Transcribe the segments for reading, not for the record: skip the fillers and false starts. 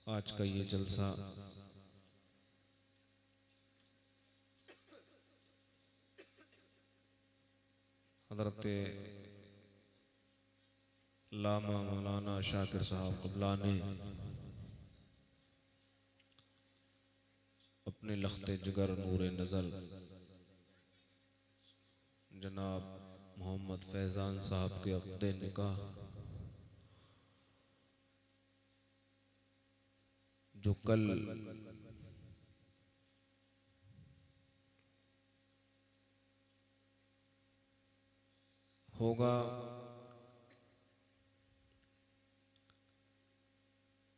आज का ये जलसा हज़रत लामा मौलाना शाकिर साहब क़िबला ने अपने लख्ते जिगर नूर नज़र जनाब मोहम्मद फैज़ान साहब के अक़्दे निकाह जो कल होगा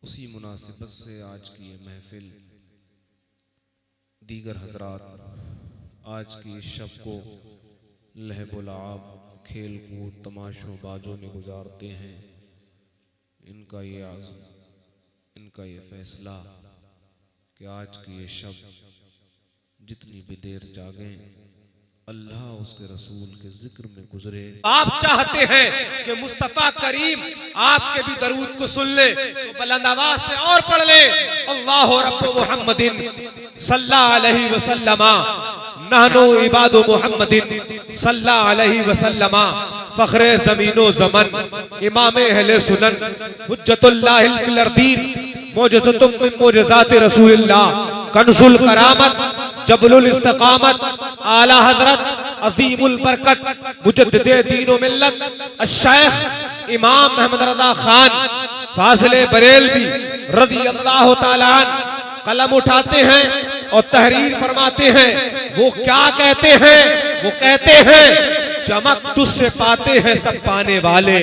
उसी मुनासिबत से आज की ये महफिल दीगर हजरात आज की इस शब को लहब-ओ-लआब खेल कूद तमाशों बाजों में गुजारते हैं। इनका ये आज़म, इनका ये फैसला कि आज की ये शब जितनी भी देर जागें अल्लाह उसके रसूल के जिक्र में गुजरे। आप चाहते हैं कि मुस्तफा करीम आपके भी दरूद को सुन ले तो बुलंद आवाज से और पढ़ ले, अल्लाह रब्बु मुहम्मदिन सल्लल्लाहु अलैहि वसल्लम नहनु इबादु मुहम्मदिन सल्लल्लाहु अलैहि वसल्लम फखरे ज़मीनो ज़मन इमाम अहले सुनन हुज्जतुल्लाहिल फिल अर्दीन मौजज़तुम मिन मौजज़ाति रसूलिल्लाह कंजुल करामत जबलुल इस्तिकामत आला हजरत अज़ीमुल बरकत मुजद्दिदे दीन व मिल्लत अश-शेख इमाम महमद रज़ा खान फाज़िले बरेलवी रज़ी अल्लाह तआला अन्हु कलम उठाते हैं और तहरीर फरमाते हैं। वो क्या कहते हैं? वो कहते हैं चमक तुझसे पाते हैं सब पाने वाले,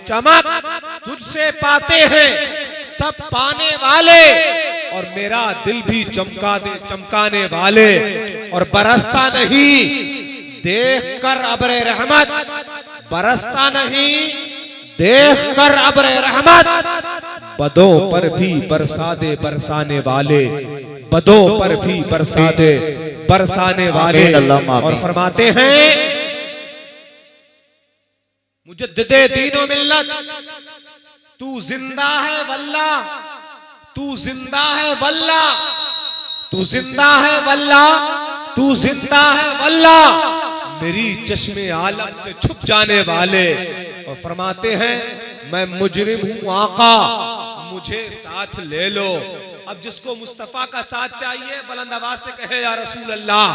चमक तुझसे पाते हैं सब पाने वाले, और मेरा दिल भी चमका दे चमकाने वाले, और बरसता नहीं देख कर अब्रे रहमत, बरसता नहीं देख कर अब्रे रहमत, बदों पर भी बरसा दे बरसाने वाले, बदों पर भी बरसा दे बरसाने वाले। और फरमाते हैं मुजद्दिदे दीन व मिल्लत तू जिंदा है वल्ला, तू जिंदा है वल्ला, तू जिंदा है वल्ला, तू जिंदा है वल्ला, मेरी चश्मे आलम से छुप जाने वाले। और फरमाते हैं मैं मुजरिम हूँ आका, मुझे साथ ले लो। अब जिसको मुस्तफा का साथ चाहिए बुलंद आवाज से कहे या रसूल अल्लाह।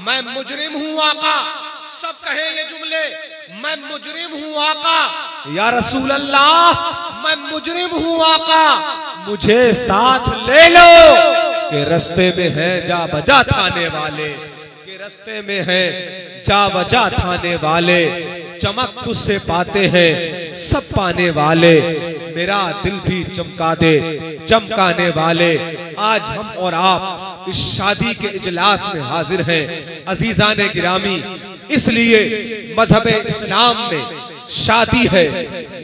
मैं मुजरिम हूँ आका, सब कहे ये जुमले, मैं मुजरिम हूँ आका, या रसूल अल्लाह मैं मुजरिम हूँ आका, मुझे साथ ले लो। के रस्ते में है जा बजा थाने वाले, के रस्ते में है जा बजा थाने वाले, चमक तुझसे पाते हैं सब पाने वाले, मेरा दिल भी चमका दे चमकाने वाले। आज हम और आप इस शादी के इजलास में हाजिर हैं अजीजाने गिरामी, इसलिए मजहब इस्लाम में शादी है,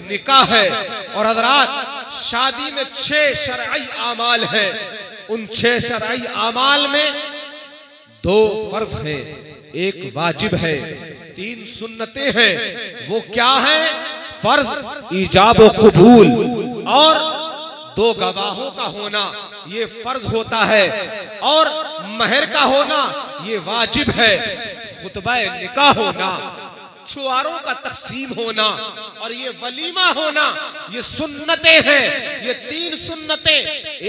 निकाह है, और हजरात शादी में 6 शरई आमाल है। उन 6 शरई आमाल में 2 फर्ज हैं, 1 वाजिब है, 3 सुन्नतें हैं। वो क्या है? फर्ज ईजाब व कबूल, और 2 गवाहों का होना ये फर्ज होता है, और महर का होना ये वाजिब है, खुतबा निकाह होना, छुआरों का तकसीम होना, और ये वलीमा होना ये सुन्नतें हैं। ये 3 सुन्नतें,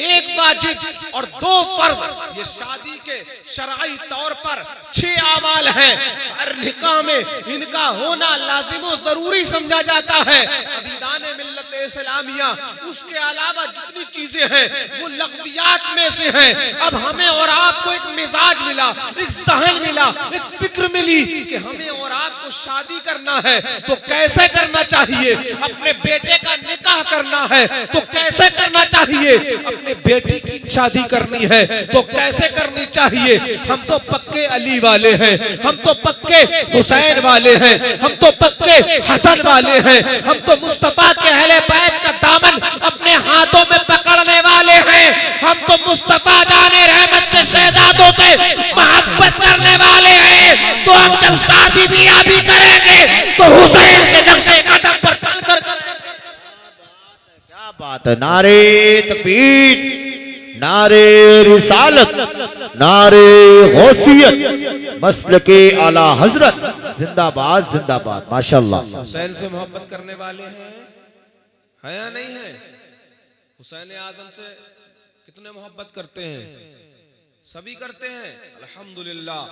1 वाजिब और 2 फर्ज, ये शादी के शरई तौर पर 6 आमाल हैं। हर निकाह में इनका होना लाजिम जरूरी समझा जाता है। अदीदाने मिल्लत इस्लामिया उसके अलावा जितनी चीजें हैं वो लग़वियात में से हैं। अब हमें और आपको एक मिजाज मिला, एक सहन मिला, एक फिक्र मिली कि हमें और आपको शादी करना है तो कैसे करना चाहिए, अपने बेटे का निकाह करना है तो कैसे करना चाहिए, अपने बेटे की शादी करनी है तो कैसे करनी चाहिए। हम तो पक्के अली वाले हैं, हम तो पक्के हुसैन वाले हैं, हम तो पक्के हसन वाले हैं, हम तो मुस्तफा के अहले बैत का दामन अपने हाथों में पकड़ने वाले हैं, हम तो मुस्तफा जाने रहमत से शहजादों से मोहब्बत करने वाले हैं। तो हम जब शादी ब्याह भी करेंगे तो हुसैन के नक्शे कदम पर चलकर। क्या बात नारे तकबीर, नारे रिसालत, नारे गौसियत, मसलके आला हजरत, जिंदाबाद जिंदाबाद। माशाल्लाह। हुसैन से मोहब्बत करने वाले हैं या नहीं है? हुसैन आजम से कितने मोहब्बत करते हैं? सभी करते हैं अल्हम्दुलिल्लाह।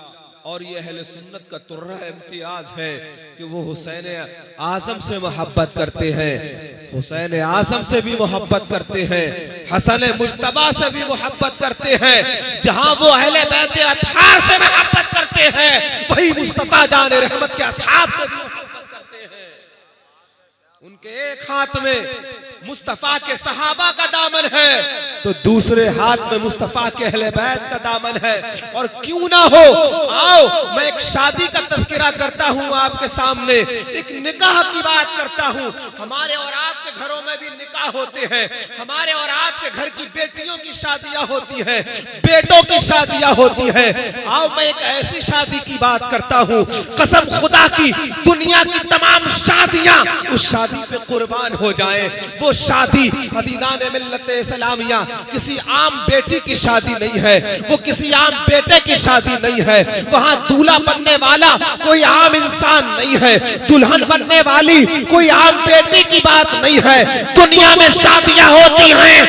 और ये अहले सुन्नत का तुर्रा इम्तियाज है कि वो हुसैन आजम से मोहब्बत करते हैं, हुसैन आजम से भी मोहब्बत करते हैं, हसन मुज्तबा से भी मोहब्बत करते हैं। जहां वो अहले बैत अत्हार से मोहब्बत करते हैं, वही मुस्तफा जान रहमत के असहाब से भी मोहब्बत करते हैं। उनके एक हाथ में मुस्तफा के सहाबा का दामन है तो दूसरे हाथ में मुस्तफा के अहले बैत का दामन है। और क्यों ना हो, आओ मैं एक शादी का तज़किरा करता हूं आपके सामने, एक निकाह की बात करता हूं। हमारे और आपके घरों में भी निकाह होते हैं, हमारे और आपके घर की बेटियों की शादियां होती हैं, बेटों की शादियां होती हैं। आओ मैं एक ऐसी शादी की बात करता हूं, कसम खुदा की दुनिया की तमाम शादियां उस शादी पे कुर्बान हो जाएं। वो शादी अदीदान मिल्लत इस्लामिया किसी आम बेटी की शादी नहीं है, वो किसी आम बेटे की शादी नहीं है। वहां दूल्हा बनने वाला कोई आम इंसान नहीं है, दुल्हन बनने वाली कोई आम बेटी की बात नहीं है। दुनिया में शादियां होती हैं,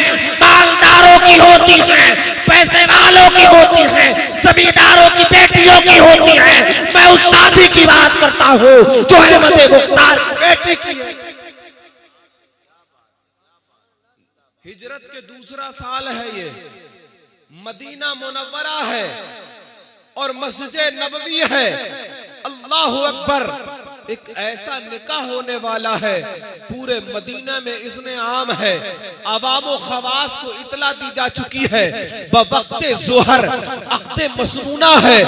मालदारों की होती हैं, पैसे वालों की होती हैं, जमींदारों की बेटियों की होती हैं। मैं उस शादी की बात करता हूँ जो अहमद मुख्तार की बेटी की है। हिजरत के दूसरा साल है, ये मदीना मुनव्वरा है और मस्जिद नबवी है। अल्लाहु अकबर। एक ऐसा निकाह होने वाला है पूरे मदीना में, इसने आम है, अवामो खवास को इतला दी जा चुकी है। बवक्ते ज़ोहर अक़्दे मसनूना है,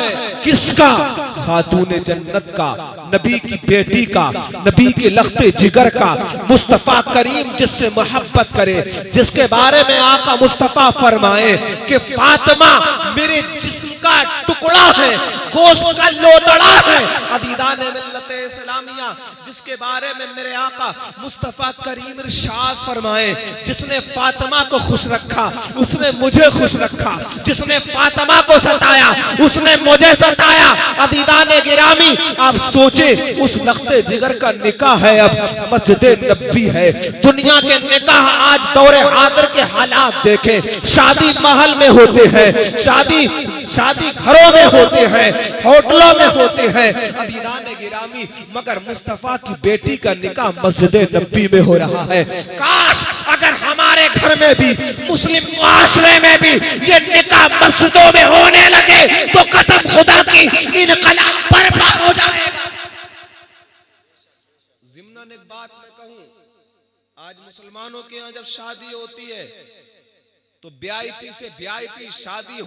किसका? खातूने जन्नत का, नबी की बेटी का, नबी के लख्ते जिगर का, मुस्तफ़ा करीम जिससे मोहब्बत करे, जिसके बारे में आका मुस्तफ़ा फरमाए कि फातिमा मेरे जिस्म का टुकड़ा है, गोश्त का लोतड़ा है। अदीदान मिल्लत इस्लामिया जिसके बारे में मेरे आका मुस्तफ़ा करीम इरशाद फरमाए, जिसने फातिमा को खुश रखा उसने मुझे खुश रखा, जिसने फातिमा को सताया उसने मुझे सताया। अदीदान गिरामी आप सोचे, उस लख्ते जिगर का निकाह है, अब मस्जिद नबवी है। दुनिया के निकाह आज दौरे हाजिर के हालात देखें, शादी महल में होते हैं, शादी घरों में होते हैं, होटलों में होते हैं। अदीदान गिरामी मगर मुस्तफा की बेटी का निकाह मस्जिद नबी में हो रहा है। काश अगर हमारे घर में भी, मुस्लिम मुआशरे में भी ये निकाह मस्जिदों में होने लगे तो कसम खुदा की इनकलाब बर्पा हो जाएगा। ज़िम्नन एक बात मैं कहूं, आज मुसलमानों के यहाँ जब शादी होती है तो वीआईपी से वीआईपी शादी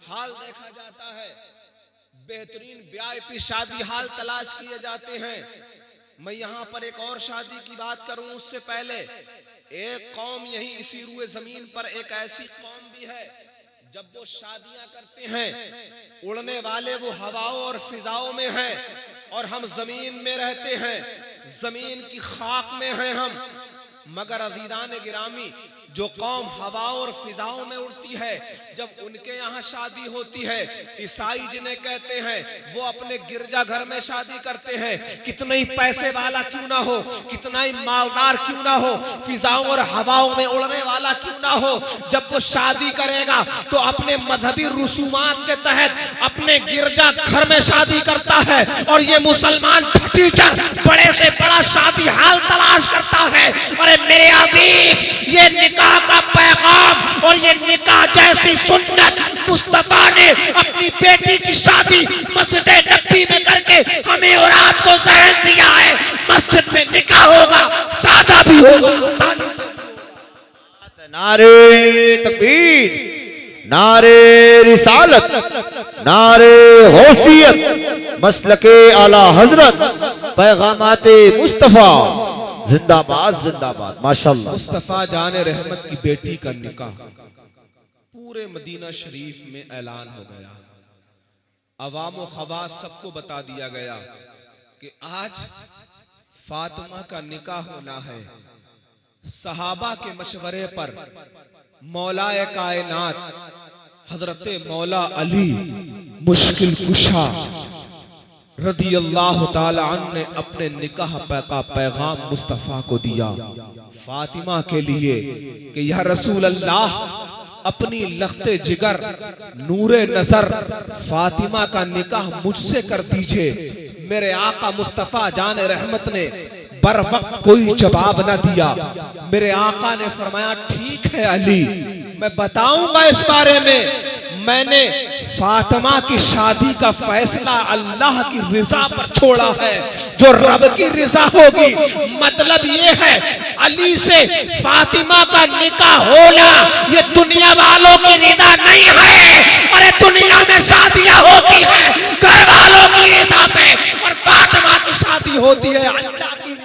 हाल देखा जाता है, बेहतरीन वीआईपी शादी हाल तलाश किए जाते हैं। मैं यहाँ पर एक और शादी की बात करूं उससे पहले, एक कौम यही इसी रुए जमीन पर एक ऐसी कौम भी है, जब वो शादियां करते हैं उड़ने वाले वो हवाओं और फिजाओं में हैं और हम जमीन में रहते हैं, जमीन की खाक में हैं हम। मगर अज़ीज़ान गिरामी जो कौम हवाओं और फिजाओं में उड़ती है, जब उनके यहाँ शादी होती है, ईसाई जिन्हें कहते हैं, वो अपने गिरजा घर में शादी करते हैं। कितना ही पैसे वाला क्यों ना हो, कितना ही मालदार क्यों ना हो, फिजाओं और हवाओं में उड़ने वाला क्यों ना हो, जब वो शादी करेगा तो अपने मजहबी रसूमात के तहत अपने गिरजा घर में शादी करता है। और ये मुसलमान टीचर बड़े से बड़ा शादी हाल तलाश करता है। अरे मेरे अजीज, ये निकाह का पैगाम और ये निकाह जैसी सुन्नत मुस्तफा ने अपनी बेटी की शादी मस्जिद नबी में करके हमें और आपको ज़हन दिया है। मस्जिद में निकाह होगा, सादा भी होगा। नारे तकबीर, नारे रिसालत, नारे गौसियत, मसलके आला हजरत, पैगामाते मुस्तफा, जिंदाबाद जिंदाबाद। माशाल्लाह। मुस्तफा जाने रहमत की बेटी का निकाह पूरे मदीना शरीफ में ऐलान हो गया। अवाम व खवास सबको बता दिया गया कि आज फातिमा का निकाह होना है। सहाबा के मशवरे पर मौलाए कायनात हजरत मौला अली मुश्किल कुशा रदी अल्लाह ताला अन्हु ने अपने निकाह का पैगाम मुस्तफ़ा को दिया फातिमा के लिए कि या रसूल अल्लाह, अपनी लख्ते जिगर नूरे नजर फातिमा का निकाह मुझसे कर दीजिए। मेरे आका मुस्तफ़ा जान रहमत ने बर वक्त कोई जवाब न दिया। मेरे आका ने फरमाया ठीक है अली, मैं बताऊंगा इस बारे में। मैंने फातिमा की शादी का फैसला अल्लाह की रिजा पर छोड़ा है, जो रब की रिजा होगी। मतलब ये है अली से फातिमा का निकाह होना ये दुनिया वालों की रिजा नहीं है। अरे दुनिया में शादियां होती है घर वालों की रिजा से, और फातिमा की शादी होती है अल्लाह की।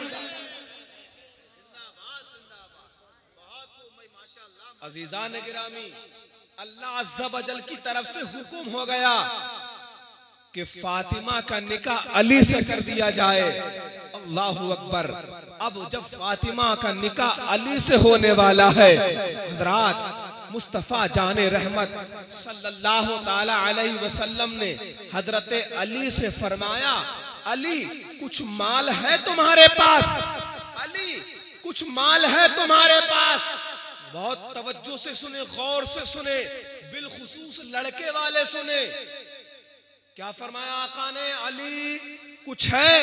अजीजान गिरामी, अल्लाह अज़्ज़ा वजल की तरफ से हुक्म हो गया कि फातिमा का निकाह अली से कर दिया जाए। अल्लाहु अकबर। अब जब फातिमा का निकाह अली से होने वाला है, हजरात मुस्तफ़ा जाने रहमत सल्लल्लाहु ताला अलैहि वसल्लम ने हजरत अली से फरमाया, अली कुछ माल है तुम्हारे पास? अली कुछ माल है तुम्हारे पास? बहुत तवज्जो से सुने, गौर से सुने, बिलखुसूस लड़के वाले सुने। क्या फरमाया आका ने? अली कुछ है,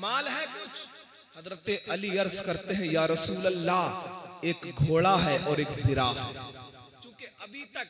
माल है कुछ? हजरत अली अर्ज करते हैं या रसूल अल्लाह, एक घोड़ा है और एक ज़िरा है। क्योंकि अभी तक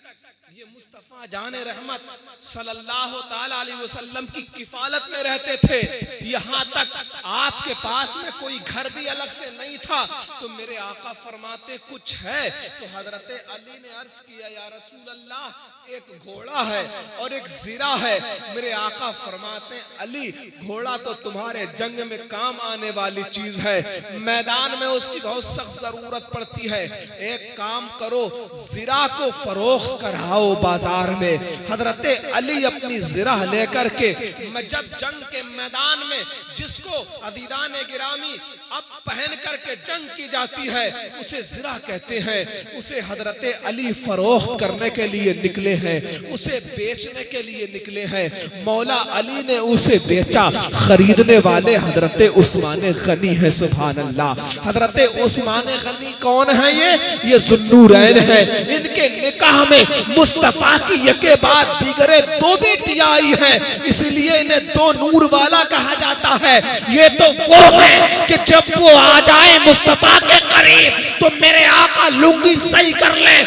ये मुस्तफ़ा जाने रहमत सल्लल्लाहु ताला अलैहि वसल्लम की किफालत में रहते थे, यहाँ तक आपके पास में कोई घर भी अलग से नहीं था। तो मेरे आका फरमाते कुछ है? तो हजरत अली ने अर्ज किया या रसूल अल्लाह, एक घोड़ा है और एक ज़िरा है। मेरे आका फरमाते अली, घोड़ा तो तुम्हारे जंग में काम आने वाली चीज है, मैदान में उसकी बहुत सख्त जरूरत पड़ती है। एक काम करो, ज़िरा को फरोख्त कराओ बाजार में। हजरत अली अपनी ज़िरा लेकर के जब जंग के मैदान में जिसको अज़ीज़ान गिरामी अब पहन करके जंग की जाती है उसे ज़िरा कहते हैं, उसे हजरत अली फरोख्त करने के लिए निकले हैं, उसे बेचने के लिए निकले हैं। मौला अली ने उसे बेचा। खरीदने वाले हजरत उस्मान गनी है। सुभान अल्लाह। हजरत उस्मान गनी कौन है? ये ज़ुन्नूरैन है। इनके निकाह में मुस्तफ़ा की यके बाद दीगरे दो बेटियां आई हैं, इसलिए इन्हें दो नूर वाला कहा जाता है। ये तो वो है कि जब वो आ जाए मुस्तफ़ा के करीब तो मेरे आका लुंगी सही कर ले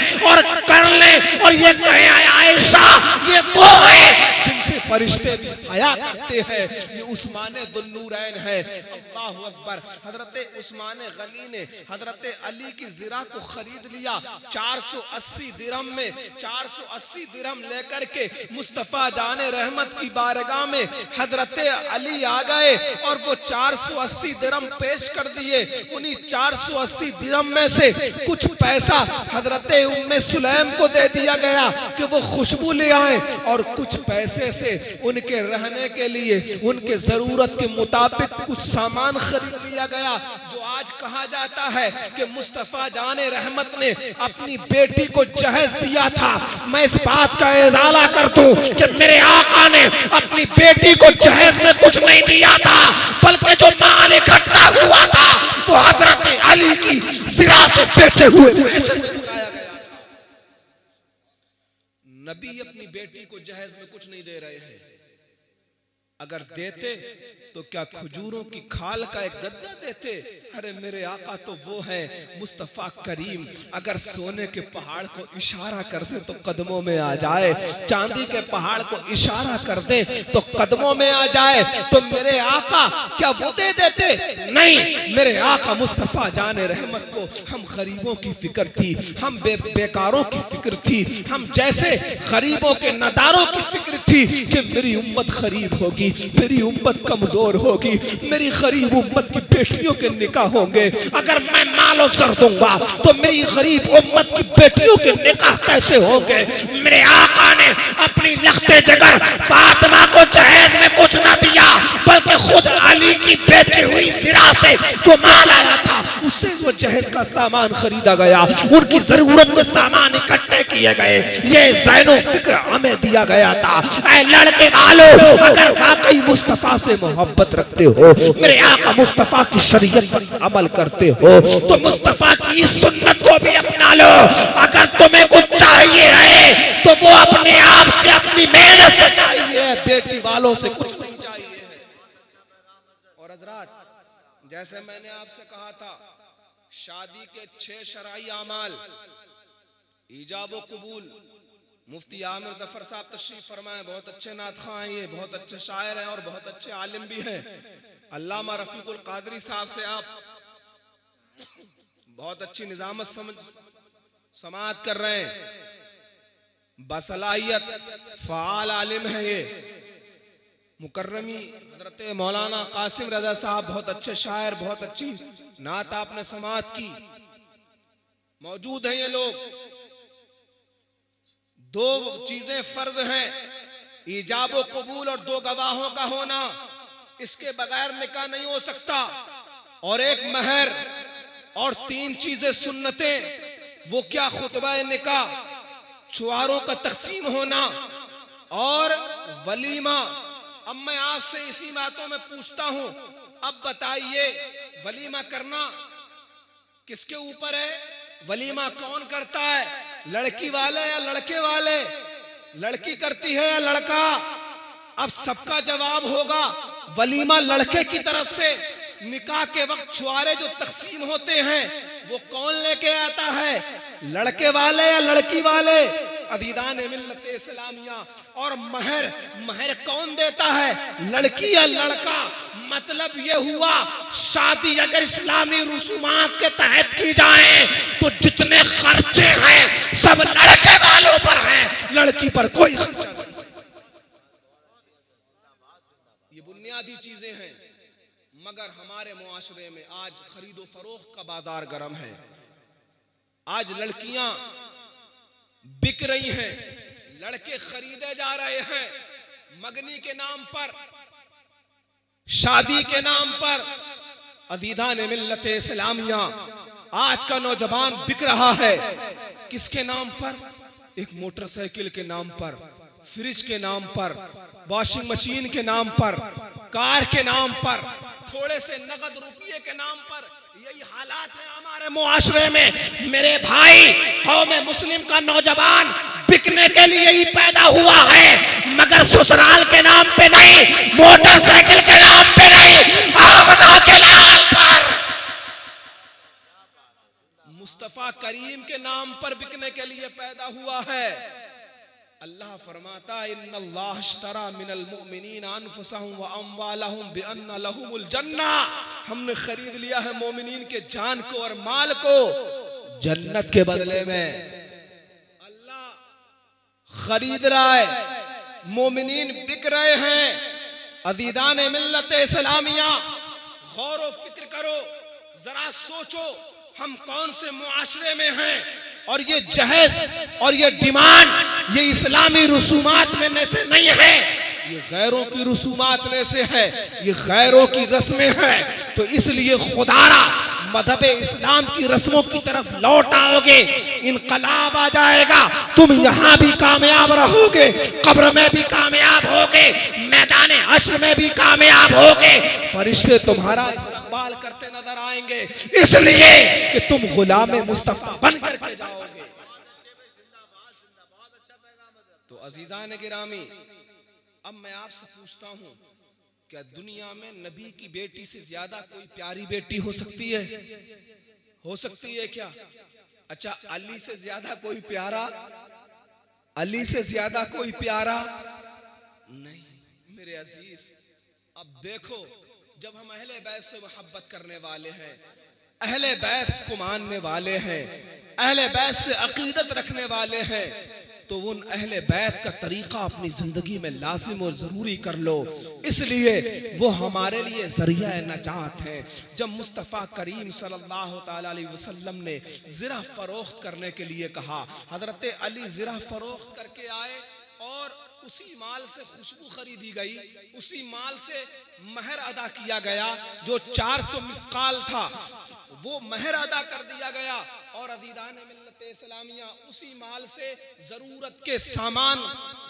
और ये कहे आयशा, ये वो है जिनसे फरिश्ते भी हया करते हैं। ये उस्मान ज़ुन्नूरैन है। अल्लाहु अकबर। हजरत उस्मान गनी ने हजरत अली की ज़िरा को खरीद लिया 480 दिरहम में। 480 दिरहम लेकर के मुस्तफ़ा जाने रहमत की बारगाह में हजरत अली आ गए और वो 480 दिरहम पेश कर दिए। उन्हीं 480 दिरहम में से कुछ पैसा हजरत उम्मे सुलैम को दे दिया गया कि वो खुशबू ले आए, और कुछ पैसे से उनके रहने के लिए उनके जरूरत के मुताबिक कुछ सामान खरीद लिया गया। जो आज कहा जाता है कि मुस्तफ़ा जाने रहमत ने अपनी बेटी को जहेज दिया था। मैं इस बात का इजाला कर दूं कि मेरे आका ने अपनी बेटी को जहेज में कुछ नहीं दिया था, बल्कि जो माल इकट्ठा हुआ था वो हजरत अली की ज़िरा से बेचे हुए पैसे से चुकाया गया। नबी अपनी बेटी को जहेज में कुछ नहीं दे रहे हैं। अगर देते तो क्या खजूरों की खाल का एक गद्दा देते? अरे मेरे आका तो वो है मुस्तफ़ा करीम। अगर सोने के पहाड़ को इशारा कर दे तो कदमों में आ जाए, चांदी के पहाड़ को इशारा कर दे तो कदमों में आ जाए। तो मेरे आका क्या वो दे देते? नहीं। मेरे आका मुस्तफ़ा जाने रहमत को हम गरीबों की फिक्र थी, हम बेकारों की फिक्र थी, हम जैसे गरीबों के नदारों की फिक्र थी कि मेरी उम्मत गरीब होगी, मेरी उम्मत कमजोर होगी, मेरी गरीब उम्मत की बेटियों के निकाह होंगे। अगर मैं मालो सर दूंगा तो मेरी गरीब उम्मत की बेटियों के निकाह कैसे होंगे? मेरे आका ने अपनी लख्ते जिगर फातिमा को जहेज में कुछ न दिया, बल्कि खुद अली की बेची हुई ज़िरा से जो माल आया था से वो जहेज का सामान खरीदा गया, उनकी जरूरत के सामान इकट्ठे किए गए, ये ज़ैनो फिक्र हमें दिया गया था। ऐ लड़के वालों, अगर वाकई मुस्तफा से मोहब्बत रखते हो, मेरे आका मुस्तफा की शरीयत पर अमल करते हो, तो मुस्तफा की इस सुन्नत को भी अपना लो। अगर तुम्हें कुछ चाहिए है तो वो अपने आप से, अपनी मेहनत से चाहिए, बेटी वालों से कुछ नहीं चाहिए। और हजरात, जैसे मैंने आपसे कहा था, शादी के 6 शरई अमाल, ईजाब व कबूल, मुफ्ती आमिर जफर साहब तशरीफ फरमाए, बहुत अच्छे नात खां हैं, ये बहुत अच्छे शायर हैं और बहुत अच्छे आलिम भी हैं। अल्लामा रफीकुल कादरी साहब से आप बहुत अच्छी निजामत समाअत कर रहे हैं, बसलाहियत फ़ाल आलिम है ये। मुकर्रमी हजरत मौलाना कासिम रजा साहब बहुत अच्छे शायर, बहुत अच्छी नात आपने समाअत की, मौजूद हैं ये लोग। 2 चीजें फर्ज हैं, ईजाब व कबूल और 2 गवाहों का होना, इसके बगैर निकाह नहीं हो सकता। और एक महर और 3 चीजें सुन्नतें, वो क्या, खुतबा निकाह, छुआरों का तकसीम होना और वलीमा। अब मैं आपसे इसी बातों में पूछता हूं, अब बताइए वलीमा करना किसके ऊपर है? वलीमा कौन करता है, लड़की वाले या लड़के वाले? लड़की करती है या लड़का? अब सबका जवाब होगा वलीमा लड़के की तरफ से। निकाह के वक्त छुआरे जो तकसीम होते हैं वो कौन लेके आता है, लड़के वाले या लड़की वाले? अदीदान मिल्लत इस्लामिया। और महर कौन देता है, लड़की या लड़का? मतलब ये हुआ, शादी अगर इस्लामी रसूमात के तहत की जाए तो जितने खर्चे हैं सब लड़के वालों पर हैं, लड़की पर कोई खर्चा नहीं। ये बुनियादी चीजें हैं। मगर हमारे मुआशरे में आज खरीदो फरोख्त का बाजार गर्म है। आज लड़कियां बिक रही हैं, लड़के खरीदे जा रहे हैं, मगनी के नाम पर, शादी के नाम पर। अदीदान मिल्लत इस्लामिया, आज का नौजवान बिक रहा है किसके नाम पर? एक मोटरसाइकिल के नाम पर, फ्रिज के नाम पर, वॉशिंग मशीन के नाम पर, कार के नाम पर, थोड़े से नगद रुपये के नाम पर। यही हालात है हमारे मुआशरे में। मेरे भाई, कौम मुस्लिम का नौजवान बिकने के लिए ही पैदा हुआ है, मगर ससुराल के नाम पे नहीं, मोटरसाइकिल के नाम पे नहीं, आमना के लाल पर, मुस्तफा करीम के नाम पर बिकने के लिए पैदा हुआ है। अल्लाह फरमाता है, इन्नल्लाह अश्तरा मिनल मुमिनीन अनफुसहुम व अम्वालहुम बिअन्न लहुमुल जन्ना। हमने खरीद लिया है मोमिनीन के जान को और माल को जन्नत के बदले में। अल्लाह खरीद रहा है, मोमिनीन बिक रहे हैं। अदीदान मिल्लत इस्लामिया, गौर व फिक्र करो, जरा सोचो हम कौन से मुआशरे में हैं। और ये जहेज और ये डिमांड ये इस्लामी रसूमात में से नहीं है, ये गैरों की रसूमात में से है, ये गैरों की रस्में हैं। तो इसलिए खुदारा मजहब इस्लाम की रस्मों की तरफ लौट आओगे, इनकलाब आ जाएगा, तुम यहाँ भी कामयाब रहोगे, कब्र में भी कामयाब होगे, मैदान हश्र में भी कामयाब होगे, फरिश्ते तुम्हारा इस्तकबाल करते नजर आएंगे, इसलिए कि तुम गुलाम मुस्तफा बन करके जाओगे। तो अजीजान गिरामी, अब मैं आपसे पूछता हूँ, क्या दुनिया में नबी की बेटी से ज्यादा कोई प्यारी बेटी हो सकती है? हो सकती है क्या? अच्छा, अली से ज्यादा कोई प्यारा? अली से ज्यादा कोई प्यारा नहीं। मेरे अजीज, अब देखो, जब हम अहले बैत से मोहब्बत करने वाले हैं, अहले बैत को मानने वाले हैं, अहले बैत से अकीदत रखने वाले हैं, तो उन अहले बैत का तरीका अपनी जिंदगी में लाजिम और जरूरी कर लो, इसलिए वो हमारे लिए जरिया नजात है। जब मुस्तफ़ा करीम सल्लल्लाहु ताला अलैहि वसल्लम ने ज़रा फरोख्त करने के लिए कहा, हजरत अली ज़रा फरोख्त करके आए और उसी माल से खुशबू खरीदी गई, उसी माल से महर अदा किया गया। जो 400 मिस्काल था वो महर अदा कर दिया गया। और अज़ीज़ान मिल्लत इस्लामिया, उसी माल से जरूरत के सामान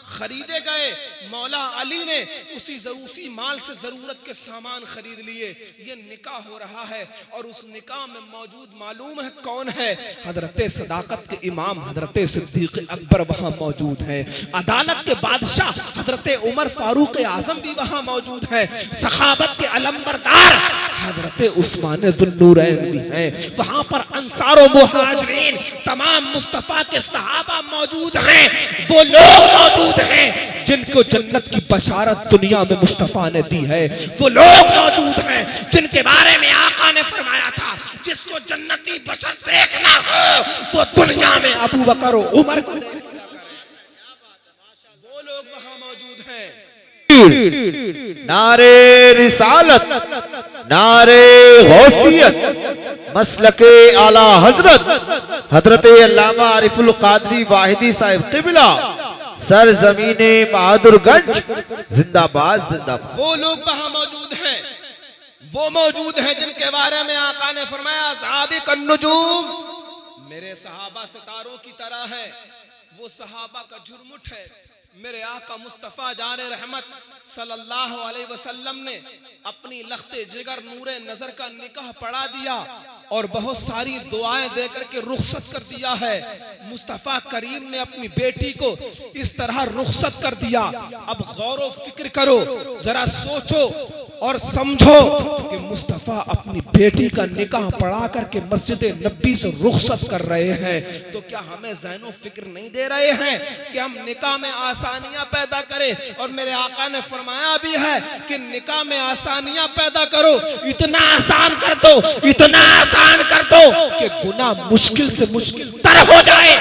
खरीदे गए। मौला अली ने उसी माल से जरूरत के सामान खरीद लिए। ये निकाह हो रहा है और उस निकाह में मौजूद मालूम है कौन है? हजरत सदाकत के इमाम हजरत सिद्दीक अकबर वहां मौजूद हैं। अदालत के बादशाह हजरत उमर फारूक आजम भी वहां मौजूद है। सखावत के अलंबरदार हजरत उस्मान दुन्नूरैन भी हैं। वहां पर अंसार और मुहाजिरीन तमाम मुस्तफा के सहाबा मौजूद हैं। वो लोग मौजूद हैं जिनको जन्नत की बशारत दुनिया में मुस्तफा ने दी है। वो लोग मौजूद हैं जिनके बारे में आका ने फरमाया था जिसको जन्नती बशर देखना हो वो दुनिया में अबू बकर और उमर को देख लिया करे। वो लोग वहां मौजूद हैं। नारे रिसालत, नारे गौसियत, मसलके आला हजरत हजरत अल्लामा आरिफुल कादरी वाहिदी साहिब क़िबला सर जमीने बहादुरगंज जिंदाबाद जिंदाबाद। वो लोग वहां मौजूद हैं। वो मौजूद हैं जिनके बारे में आका ने फरमाया सहाबी कन्नुजूम, मेरे सहाबा सितारों की तरह है। वो सहाबा का झुरमुट है। मेरे आका मुस्तफ़ा जाने रहमत सल्लल्लाहु अलैहि वसल्लम ने अपनी लख्ते जिगर नूरे नजर का निकाह पढ़ा दिया और बहुत सारी दुआएं देकर के रुखसत कर दिया है। मुस्तफ़ा करीम ने अपनी बेटी को इस तरह रुखसत कर दिया। अब गौर फिक्र करो, जरा सोचो और समझो कि मुस्तफ़ा अपनी बेटी का निकाह पढ़ा करके मस्जिद नबी से रुखसत कर रहे हैं, तो क्या हमें ज़हनो फिक्र नहीं दे रहे हैं कि हम निकाह में आसानियां पैदा करें? और मेरे आका ने फरमाया भी है कि निकाह में आसानियां पैदा करो, इतना आसान कर दो, इतना आसान कर दो कि गुनाह मुश्किल से मुश्किल तर हो जाए।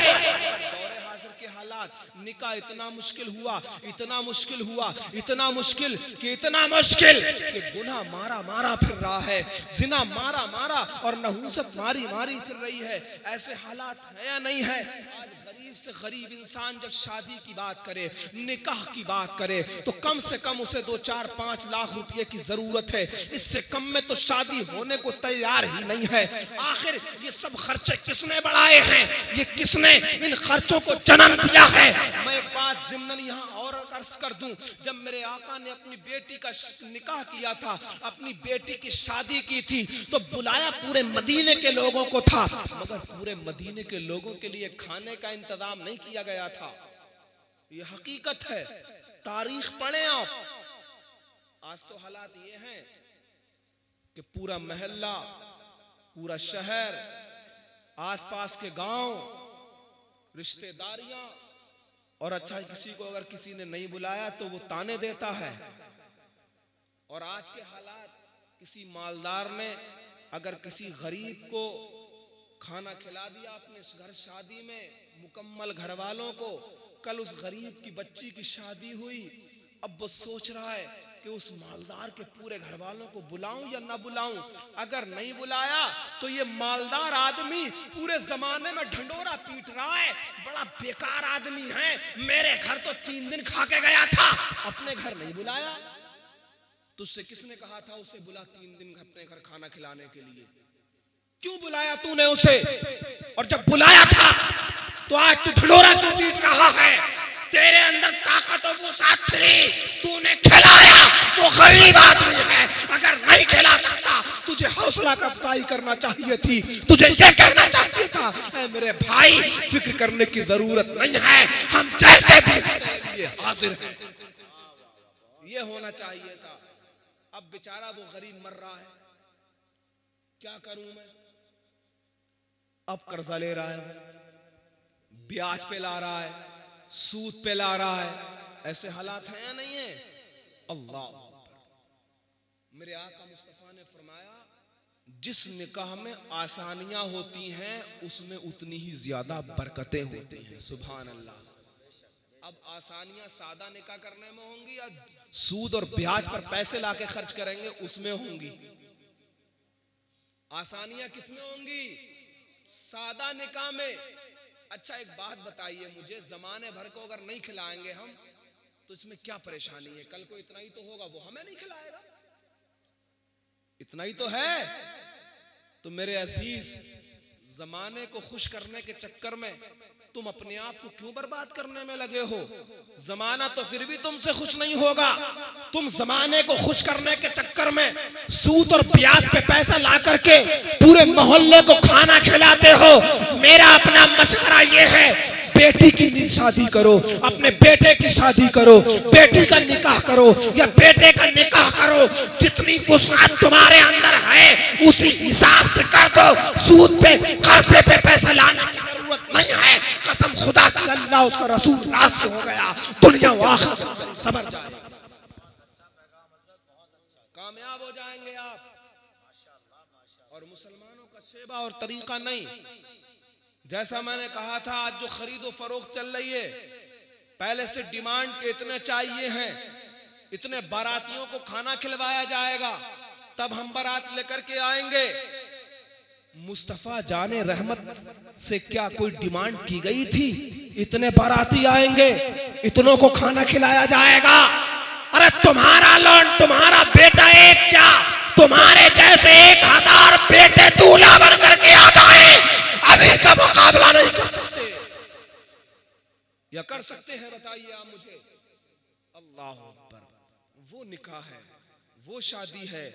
निकाह इतना मुश्किल हुआ, इतना मुश्किल हुआ, इतना मुश्किल कि इतना मुश्किल कि गुनाह मारा मारा फिर रहा है, जिना मारा मारा और नहूसत मारी मारी फिर रही है। ऐसे हालात है या नहीं है? आज गरीब से गरीब इंसान जब शादी की बात करे, निकाह की बात करे, तो कम से कम उसे 2-4-5 लाख रुपए की जरूरत है। इससे कम में तो शादी होने को तैयार ही नहीं है। आखिर ये सब खर्चे किसने बढ़ाए हैं? ये किसने इन खर्चों को जन्म दिया है? मैं एक बात ज़िम्नन यहाँ और अर्ज कर दूं, जब मेरे आका ने अपनी बेटी का निकाह किया था, अपनी बेटी की शादी की थी, तो बुलाया पूरे मदीने के लोगों को था, मगर पूरे मदीने के लोगों के लिए खाने का इंतजाम नहीं किया गया था। ये हकीकत है, तारीख पढ़ें आप। आज तो हालात ये हैं कि पूरा महल्ला, पूरा शहर, आसपास के गांव, रिश्तेदारियां, और अच्छा किसी को अगर किसी ने नहीं बुलाया तो वो ताने देता है। और आज के हालात, किसी मालदार ने अगर किसी गरीब को खाना खिला दिया अपने घर शादी में, मुकम्मल घर वालों को, कल उस गरीब की बच्ची की शादी हुई, अब वो सोच रहा है कि उस मालदार के पूरे घर वालों को बुलाऊं या ना बुलाऊं। अगर नहीं बुलाया तो ये मालदार आदमी पूरे जमाने में ढंडोरा पीट रहा है, बड़ा बेकार आदमी है, मेरे घर तो 3 दिन खा के गया था, अपने घर नहीं बुलाया। तुझसे किसने कहा था उसे बुला 3 दिन अपने घर खाना खिलाने के लिए? क्यों बुलाया तूने उसे? और जब बुलाया था तो आज तू ढंडोरा क्यों पीट रहा है? तेरे अंदर ताकत और वुसाअत थी, तूने खिलाया, वो गरीब आदमी है, अगर नहीं खिला सकता तुझे हौसला का अफजाई करना चाहिए थी, तुझे ये कहना चाहिए था ऐ मेरे भाई फिक्र करने की जरूरत नहीं है, हम जैसे भी तेरे लिए हाजिर हैं। ये होना चाहिए था। अब बेचारा वो गरीब मर रहा है, क्या करूं मैं? अब कर्जा ले रहा है, ब्याज पे ला रहा है, सूद पे ला रहा है। ऐसे हालात हैं या नहीं है? अल्लाह, मेरे आका मुस्तफा ने फरमाया जिस निकाह में आसानियां होती हैं उसमें उतनी ही ज्यादा बरकतें होती हैं। सुभान अल्लाह। अब आसानियां सादा निकाह करने में होंगी या सूद और ब्याज पर पैसे लाके खर्च करेंगे उसमें होंगी? आसानियां किसमें होंगी? सादा निकाह में। अच्छा एक बात बताइए मुझे, जमाने भर को अगर नहीं खिलाएंगे हम तो तो इसमें क्या परेशानी है? कल को इतना ही तो होगा, वो हमें नहीं खिलाएगा, इतना ही तो है। तो मेरे अजीज, जमाने को खुश करने के चक्कर में तुम अपने आप को क्यों बर्बाद करने में लगे हो? जमाना तो फिर भी तुमसे खुश नहीं होगा। तुम जमाने को खुश करने के चक्कर में सूद और ब्याज पे पैसा ला करके पूरे मोहल्ले को खाना खिलाते हो। मेरा अपना मशवरा ये है, बेटी की शादी करो, अपने बेटे की शादी करो, बेटी का निकाह करो या बेटे का निकाह करो। जितनी वुसअत तुम्हारे अंदर है उसी हिसाब से कर दो। सूद पे कर्जे पे पैसा लाने की जरूरत नहीं है। कसम खुदा की, अल्लाह उसका रसूल राज से हो गया, दुनिया व आखिरत सबर जाए, कामयाब हो जाएंगे आप। और मुसलमानों का शेबा और तरीका नहीं, जैसा मैंने कहा था, आज जो खरीदो फरोख्त चल रही है, पहले से डिमांड के इतने चाहिए हैं, इतने बारातियों को खाना खिलवाया जाएगा, तब हम बारात लेकर के आएंगे। मुस्तफा जाने रहमत से क्या कोई डिमांड की गई थी? इतने बाराती आएंगे, इतनों को खाना खिलाया जाएगा। अरे तुम्हारा लौंड, तुम्हारा बेटा एक क्या, तुम्हारे जैसे 1000 बेटे दूल्हा बन करके आ जाए, अभी का मुकाबला नहीं कर सकते। या कर सकते हैं? बताइए आप मुझे। अल्लाह अकबर। वो निकाह है, वो शादी है,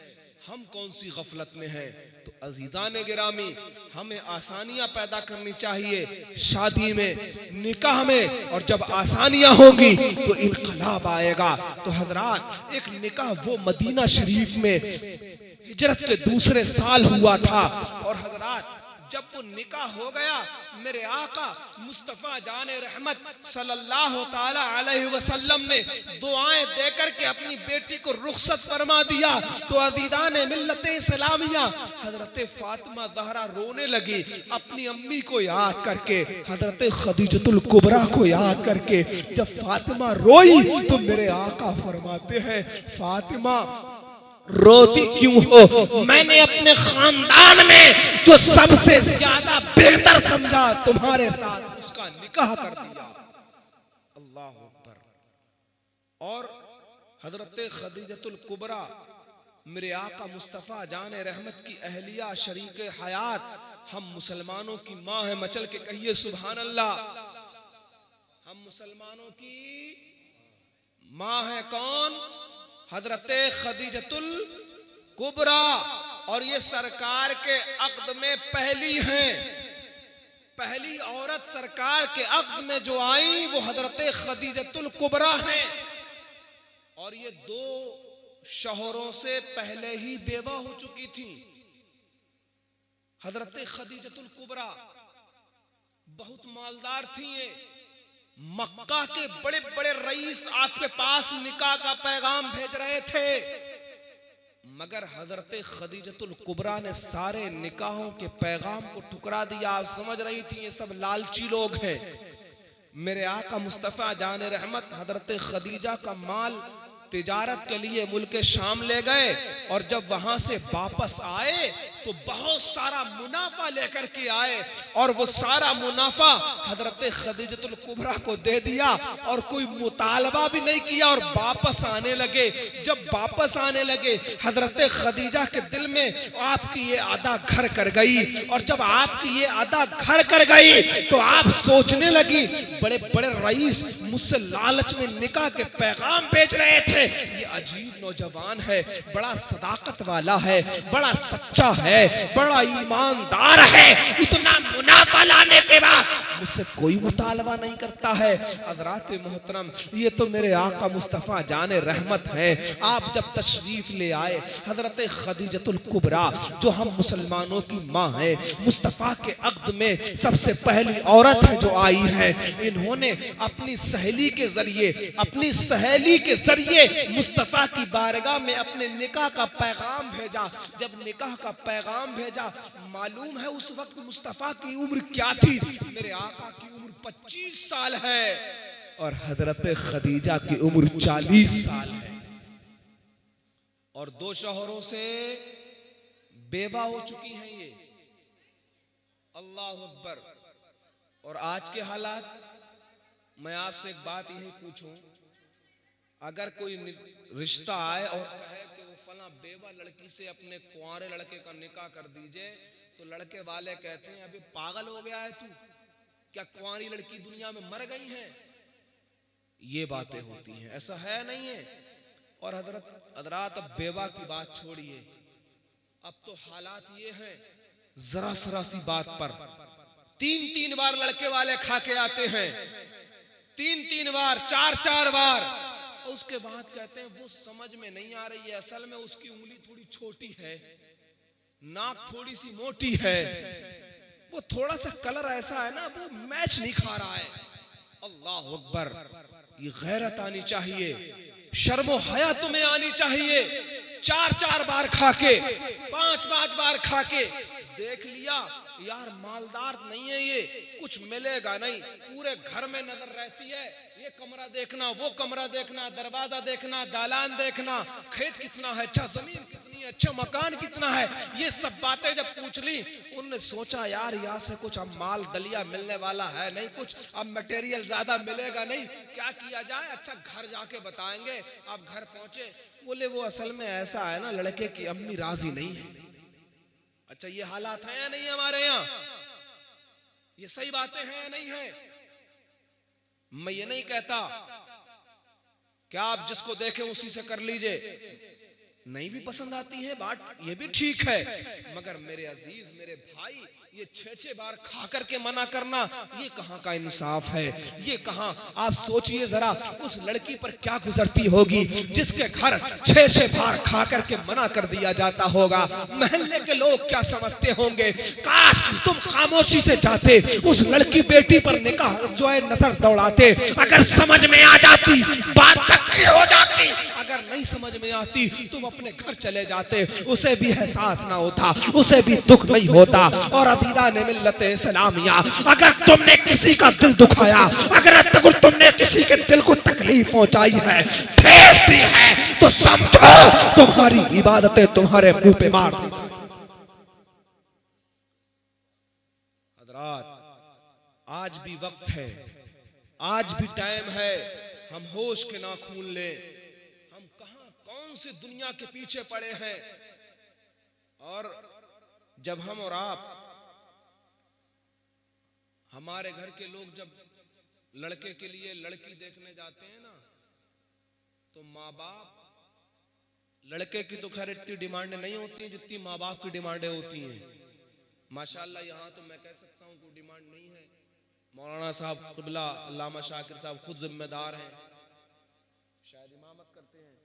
हम कौन सी गफलत में हैं? तो अजीजान गिरामी, हमें आसानियां पैदा करनी चाहिए शादी में, निकाह में। और जब आसानियां होंगी तो इनकलाब आएगा। तो हजरात, एक निकाह वो मदीना शरीफ में हिजरत के दूसरे साल हुआ था। और हजरात, जब वो निकाह हो गया, मेरे आका मुस्तफा जाने रहमत सल्लल्लाहु ताला अलैहि वसल्लम ने दुआएं देकर के अपनी बेटी को रुखसत फरमा दिया। तो अज़ीज़ाने मिल्लते इस्लामिया, हजरत फातिमा ज़हरा रोने लगी, अपनी अम्मी को याद करके, हजरत खदीजतुल कुबरा को याद करके। जब फातिमा रोई तो मेरे आका फरमाते हैं, फातिमा रोती क्यों हो? मैंने अपने खानदान में जो सबसे ज्यादा बेहतर समझा तुम्हारे साथ उसका निकाह कर दिया। अल्लाह अकबर। और हजरत खदीजतुल कुबरा, मेरे आका मुस्तफा जाने रहमत की अहलिया शरीक हयात, हम मुसलमानों की माँ है। मचल के कहिए सुभान अल्लाह। हम मुसलमानों की माँ है कौन? हजरत खदीजतुल कुबरा। और ये सरकार के अक़्द में पहली हैं, पहली औरत सरकार के अक़्द में जो आई वो हजरत खदीजतुल कुबरा हैं। और ये 2 शौहरों से पहले ही बेवा हो चुकी थी। हजरत खदीजतुल कुबरा बहुत मालदार थी। ये मक्का के बड़े बड़े रईस आपके पास निकाह का पैगाम भेज रहे थे, मगर हजरत खदीजतुल कुबरा ने सारे निकाहों के पैगाम को ठुकरा दिया। आप समझ रही थी ये सब लालची लोग हैं। मेरे आका मुस्तफा जाने रहमत हजरत खदीजा का माल तिजारत के लिए मुल्क शाम ले गए। और जब वहां से वापस आए तो बहुत सारा मुनाफा लेकर के आए। और वो सारा मुनाफा हजरत खदीजतुल कुबरा को दे दिया और कोई मुतालबा भी नहीं किया और वापस आने लगे। जब वापस आने लगे, हजरत खदीजा के दिल में आपकी ये अदा घर कर गई। और जब आपकी ये अदा घर कर गई तो आप सोचने लगी, बड़े बड़े रईस मुझसे लालच में निकाह के पैगाम भेज रहे थे, ये अजीब नौजवान है, बड़ा सदाकत वाला है, बड़ा सच्चा है, बड़ा ईमानदार है, इतना मुनाफा लाने के बाद मुझसे कोई मुतालबा नहीं करता है। हज़रात मोहतरम, ये तो मेरे आका मुस्तफ़ा जाने रहमत है। आप जब तशरीफ ले आए, हजरत खदीजतुल कुबरा जो हम मुसलमानों की माँ है, मुस्तफ़ा के अक़्द में सबसे पहली औरत है जो आई है। इन्होंने अपनी सहेली के जरिए मुस्तफ़ा की बारगाह में अपने निकाह का पैगाम भेजा। जब निकाह का पैगाम भेजा, मालूम है उस वक्त मुस्तफ़ा की उम्र क्या थी? मेरे आका की उम्र 25 साल है और हजरत खदीजा की उम्र 40 साल है। और 2 शौहरों से बेवा हो चुकी हैं ये। अल्लाह अकबर। और आज के हालात, मैं आपसे एक बात यही पूछूं, अगर कोई रिश्ता आए और कहे कि वो फला बेवा लड़की से अपने कुंवारे लड़के का निकाह कर दीजिए, तो लड़के वाले कहते हैं अभी पागल हो गया है तू, क्या कुंवारी लड़की दुनिया में मर गई है? ये बातें होती हैं, ऐसा है नहीं है। और हजरत अब बेवा की बात छोड़िए, अब तो हालात ये हैं, जरा सरा सी बात पर 3-3 बार लड़के वाले खा के आते हैं, 3-3 बार, 4-4 बार, और उसके बाद कहते हैं वो समझ में नहीं आ रही है, असल में उसकी उंगली थोड़ी छोटी है, नाक थोड़ी सी मोटी है, वो थोड़ा सा कलर ऐसा है ना, वो मैच नहीं खा रहा है। अल्लाह अकबर, ये गैरत आनी चाहिए, शर्मो हया तुम्हें आनी चाहिए। 4-4 बार खा के, 5-5 बार खा के देख लिया यार मालदार नहीं है ये, कुछ मिलेगा नहीं, पूरे घर में नजर रहती है, ये कमरा देखना, वो कमरा देखना, दरवाजा देखना, दालान देखना, खेत कितना है, अच्छा जमीन कितनी है, अच्छा मकान कितना है, ये सब बातें जब पूछ ली, उनने सोचा यार यहाँ से कुछ अब माल दलिया मिलने वाला है नहीं, कुछ अब मटेरियल ज्यादा मिलेगा नहीं, क्या किया जाए, अच्छा घर जाके बताएंगे। अब घर पहुंचे, बोले वो असल में ऐसा है ना, लड़के की अम्मी राजी नहीं है। अच्छा ये हालात हैं या नहीं हमारे यहाँ? ये सही बातें हैं या नहीं है? मैं ये नहीं कहता क्या आप जिसको देखें उसी से कर लीजिए, नहीं भी पसंद आती है बात, ये भी ठीक है, मगर मेरे अजीज, मेरे भाई, ये 6-6 बार खा करके मना करना, ये कहाँ का इंसाफ है? ये कहाँ? आप सोचिए जरा उस लड़की पर क्या गुजरती होगी जिसके घर 6-6 बार खा करके मना कर दिया जाता होगा। मोहल्ले के लोग क्या समझते होंगे? काश तुम खामोशी से जाते, उस लड़की बेटी पर निकाह जो है नजर दौड़ाते, अगर समझ में आ जाती बात पक्की हो जाती, अगर नहीं समझ में आती तुम अपने घर चले जाते, उसे भी एहसास ना होता, उसे भी दुख नहीं होता। और अदीदा ने मिल्लत इस्लामिया, अगर तुमने किसी का दिल दुखाया, अगर तुमने किसी के दिल को तकलीफ पहुंचाई है, ठेस दी है, तो समझो तुम्हारी इबादतें तुम्हारे मुंह पे मार दी। हज़रात, आज भी वक्त है, आज भी टाइम है, हम होश के नाखून ले, हम कहां कौन सी दुनिया के पीछे पड़े हैं। और जब हम और आप, हमारे घर के लोग जब लड़के के लिए लड़की देखने जाते हैं ना, तो माँ बाप, लड़के की तो खैर इतनी डिमांडें नहीं होती हैं जितनी माँ बाप की डिमांडें होती हैं। माशाल्लाह यहाँ तो मैं कह सकता हूँ कोई डिमांड नहीं है, मौलाना साहब क़िबला अल्लामा शाकिर साहब खुद जिम्मेदार हैं, शायद इमामत करते हैं,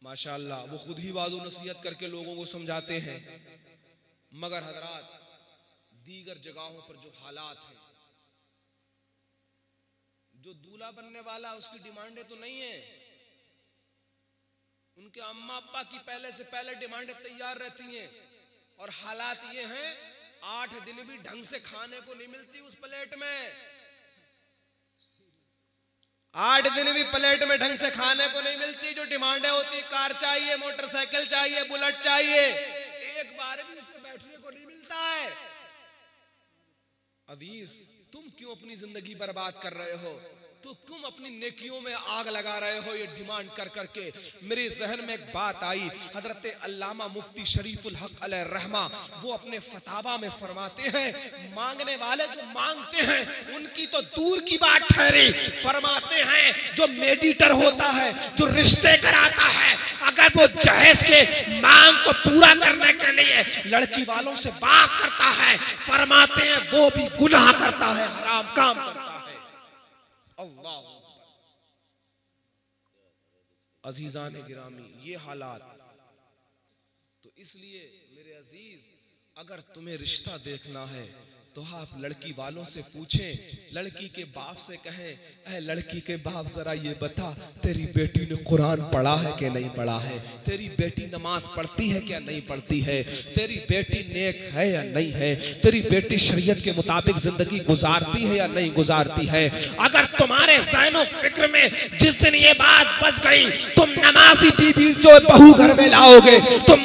माशाल्लाह वो खुद ही वादो नसीहत करके लोगों को समझाते हैं। मगर हजरात, दीगर जगहों पर जो हालात हैं, जो दूल्हा बनने वाला उसकी डिमांडें तो नहीं है, उनके अम्मा अब्बा की पहले से पहले डिमांडें तैयार रहती हैं। और हालात ये हैं 8 दिन भी ढंग से खाने को नहीं मिलती उस प्लेट में, 8 दिन भी प्लेट में ढंग से खाने को नहीं मिलती। जो डिमांडें होती, कार चाहिए, मोटरसाइकिल चाहिए, बुलेट चाहिए, एक बार भी उसमें बैठने को नहीं मिलता है। अजीज, तुम क्यों अपनी जिंदगी बर्बाद कर रहे हो? तो तुम अपनी नेकियों में आग लगा रहे हो ये डिमांड कर करके। मेरे जहन में एक बात आई, हजरत अल्लामा मुफ्ती शरीफुल हक अलैहि रहमा वो अपने फतावा में फरमाते हैं, मांगने वाले जो मांगते हैं उनकी तो दूर की बात ठहरी, फरमाते हैं जो मेडिटर होता है, जो रिश्ते कराता है, अगर वो जहेज के मांग को पूरा करने के लिए लड़की वालों से बात करता है, फरमाते हैं वो भी गुनाह करता है, हराम काम करता है। अल्लाह अजीजान गिरामी, ये हालात। तो इसलिए मेरे अजीज, अगर तुम्हें रिश्ता देखना है तो आप लड़की वालों से पूछें, लड़की के बाप से कहें, ऐ लड़की के बाप जरा ये बता, तेरी बेटी ने कुरान पढ़ा है कि नहीं पढ़ा है, तेरी बेटी नमाज पढ़ती है क्या नहीं पढ़ती है, तेरी बेटी नेक है या नहीं है, तेरी बेटी शरीयत के मुताबिक जिंदगी गुजारती है या नहीं गुजारती है। अगर तुम्हारे ज़हनो फिक्र में जिस दिन ये बात बच गई, तुम नमाजी बीबी जो बहू घर में लाओगे, तुम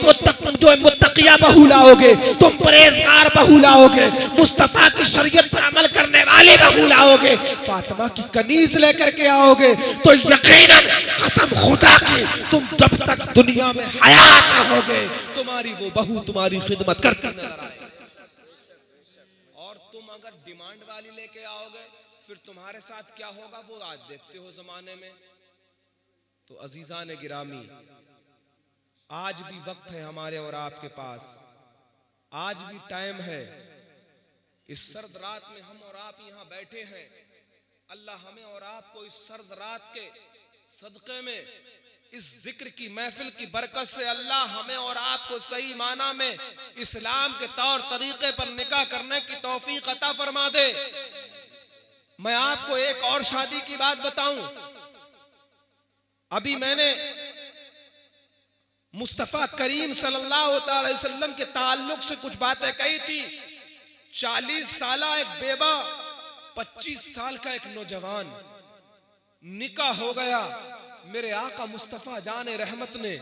मुत्तकिया बहू लाओगे, तुम परहेजगार बहू लाओगे, मुस्तफा की शरीयत पर अमल करने वाले साले बहू लाओगे, फातिमा की कनीज लेकर के आओगे, तो यकीनन कसम खुदा की तुम जब तक दुनिया में हयात रहोगे तुम्हारी वो बहू तुम्हारी खिदमत करती नजर आएगी। और तुम अगर डिमांड वाली लेके आओगे फिर तुम्हारे साथ क्या होगा वो आज देखते हो जमाने में। तो अजीजान गिरामी, आज भी वक्त है हमारे और आपके पास, आज भी टाइम है। इस सर्द रात में हम और आप यहाँ बैठे हैं, अल्लाह हमें और आपको इस सर्द रात के सदक़े में, इस जिक्र की महफिल की बरकत से अल्लाह हमें और आपको सही माना में इस्लाम के तौर तरीके पर निकाह करने की तौफीक अता फरमा दे। मैं आपको एक और शादी की बात बताऊं। अभी मैंने मुस्तफा करीम सल्लल्लाहु अलैहि वसल्लम के ताल्लुक से कुछ बातें कही थी। 40 साला एक बेवा, 25 साल का एक नौजवान, निकाह हो गया। मेरे आका मुस्तफा जाने रहमत ने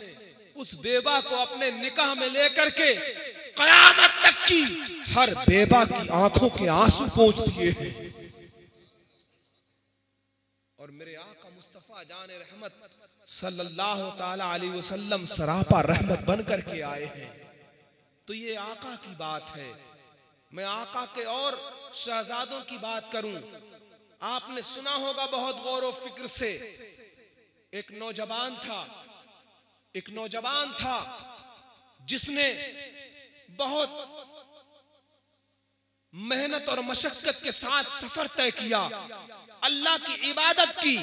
उस बेवा को अपने निकाह में लेकर के कयामत तक की हर बेवा की आंखों के आंसू पोंछ दिए हैं। और मेरे आका मुस्तफा जाने रहमत सल्लल्लाहु ताला अलैहि वसल्लम सरापा रहमत बन करके आए हैं। तो ये आका की बात है। मैं आका के और शहजादों की बात करूं। आपने सुना होगा बहुत गौर और फिक्र से, एक नौजवान था जिसने बहुत मेहनत और मशक्कत के साथ सफर तय किया, अल्लाह की इबादत की,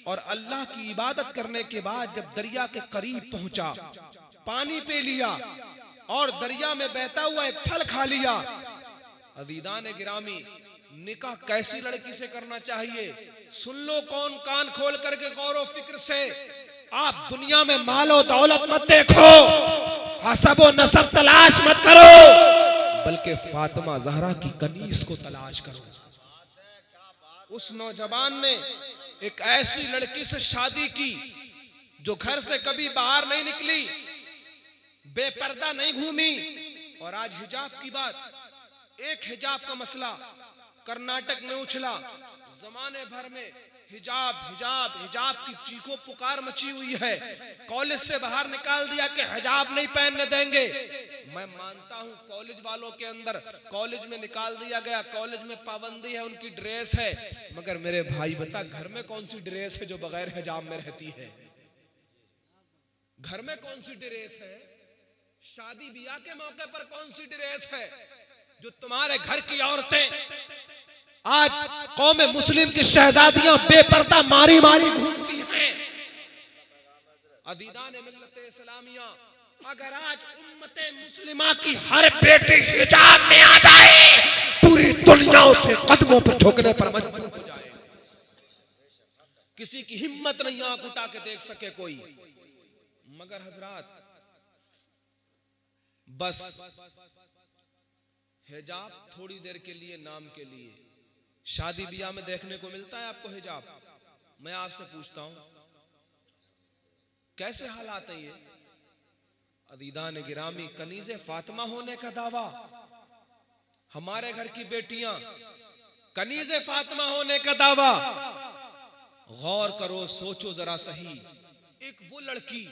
और अल्लाह की इबादत करने के बाद जब दरिया के करीब पहुंचा, पानी पी लिया और दरिया में बहता हुआ एक फल खा लिया। अज़ीज़ान गिरामी, निकाह कैसी लड़की से करना चाहिए सुन लो, कौन कान खोल करके गौर और फिक्र से। आप दुनिया में मालो दौलत मत देखो, हसब व नसब तलाश मत करो, बल्कि फातिमा ज़हरा की कनीज को तलाश करो। उस नौजवान ने एक ऐसी लड़की से शादी की जो घर से कभी बाहर नहीं निकली, बेपर्दा नहीं घूमी। और आज हिजाब की बात, एक हिजाब का मसला कर्नाटक में उछला, जमाने भर में हिजाब हिजाब हिजाब की चीखों पुकार मची हुई है। कॉलेज से बाहर निकाल दिया कि हिजाब नहीं पहनने देंगे। मैं मानता हूं कॉलेज वालों के अंदर, कॉलेज में निकाल दिया गया, कॉलेज में पाबंदी है, उनकी ड्रेस है, मगर मेरे भाई बता घर में कौन सी ड्रेस है जो बगैर हिजाब में रहती है? घर में कौन सी ड्रेस है? शादी ब्याह के मौके पर कौन सी ड्रेस है जो तुम्हारे घर की औरतें, आज कौम मुस्लिम की शहजादियां बेपर्दा मारी मारी घूमती हैं। अज़ीज़ान मिल्लत इस्लामिया, अगर आज उम्मते मुस्लिमा की हर बेटी हिजाब में आ जाए, पूरी दुनिया उसे कदमों पर झुकने पर मजबूर हो जाए। किसी की हिम्मत नहीं आंख उठा के देख सके कोई। मगर हजरात, बस हिजाब थोड़ी देर के लिए, नाम के लिए। शादी ब्याह में देखने को मिलता है आपको हिजाब। मैं आपसे पूछता हूं कैसे हालात है ये? अज़ीज़ान गिरामी, कनीज़े फातिमा होने का दावा, हमारे घर की बेटियां कनीज़े फातिमा होने का दावा। गौर करो, सोचो जरा सही। एक वो लड़की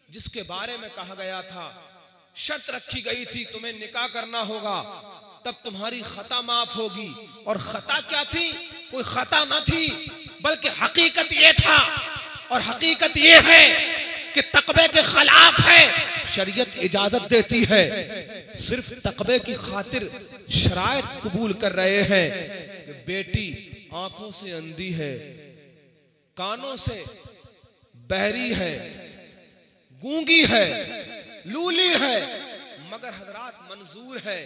जिसके बारे में कहा गया था, शर्त रखी गई थी तुम्हें निकाह करना होगा तब तुम्हारी खता माफ होगी। और खता क्या थी? कोई खता ना थी, बल्कि हकीकत ये था, और हकीकत ये है कि तकबे के खिलाफ है। शरीयत इजाजत देती है, सिर्फ तकबे की खातिर शराइत कबूल कर रहे हैं कि बेटी आंखों से अंधी है, कानों से बहरी है, गूंगी है, लूली है, मगर हजरात मंजूर है,